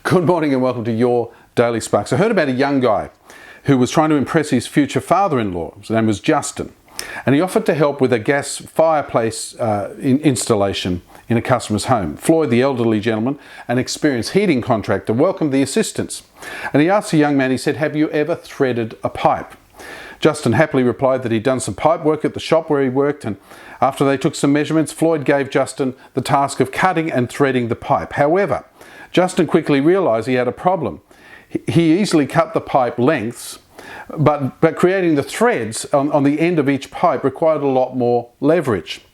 Good morning and welcome to your Daily Sparks. I heard about a young guy who was trying to impress his future father-in-law. His name was Justin, and he offered to help with a gas fireplace installation in a customer's home. Floyd, the elderly gentleman, an experienced heating contractor, welcomed the assistance. And he asked the young man, he said, "Have you ever threaded a pipe?" Justin happily replied that he'd done some pipe work at the shop where he worked, and after they took some measurements, Floyd gave Justin the task of cutting and threading the pipe. However, Justin quickly realised he had a problem. He easily cut the pipe lengths, but creating the threads on the end of each pipe required a lot more leverage.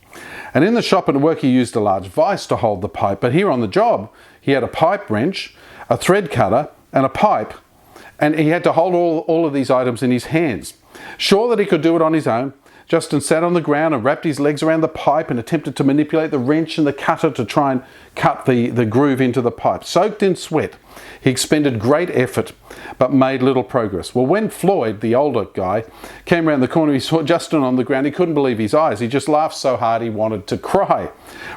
And in the shop and work, he used a large vise to hold the pipe, but here on the job, he had a pipe wrench, a thread cutter, and a pipe, and he had to hold all of these items in his hands. Sure that he could do it on his own, Justin sat on the ground and wrapped his legs around the pipe and attempted to manipulate the wrench and the cutter to try and cut the groove into the pipe. Soaked in sweat, he expended great effort but made little progress. Well, when Floyd, the older guy, came around the corner, he saw Justin on the ground. He couldn't believe his eyes. He just laughed so hard he wanted to cry.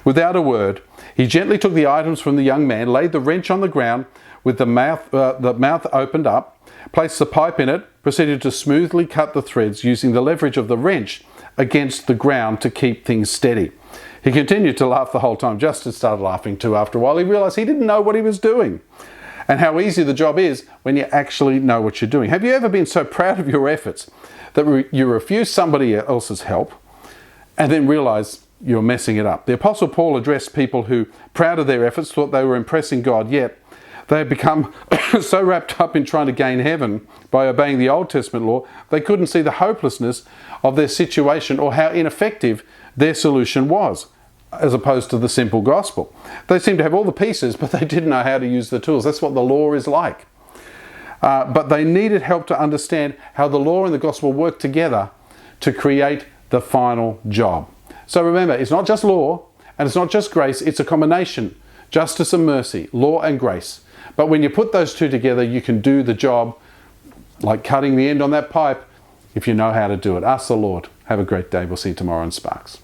Without a word, he gently took the items from the young man, laid the wrench on the ground with the mouth opened up, placed the pipe in it, proceeded to smoothly cut the threads using the leverage of the wrench against the ground to keep things steady. He continued to laugh the whole time. Justin started laughing too after a while. He realised he didn't know what he was doing and how easy the job is when you actually know what you're doing. Have you ever been so proud of your efforts that you refuse somebody else's help and then realise you're messing it up? The Apostle Paul addressed people who, proud of their efforts, thought they were impressing God, yet they had become so wrapped up in trying to gain heaven by obeying the Old Testament law, they couldn't see the hopelessness of their situation or how ineffective their solution was, as opposed to the simple gospel. They seemed to have all the pieces, but they didn't know how to use the tools. That's what the law is like. But they needed help to understand how the law and the gospel work together to create the final job. So remember, it's not just law and it's not just grace, it's a combination. Justice and mercy, law and grace. But when you put those two together, you can do the job like cutting the end on that pipe if you know how to do it. Ask the Lord. Have a great day. We'll see you tomorrow on Sparks.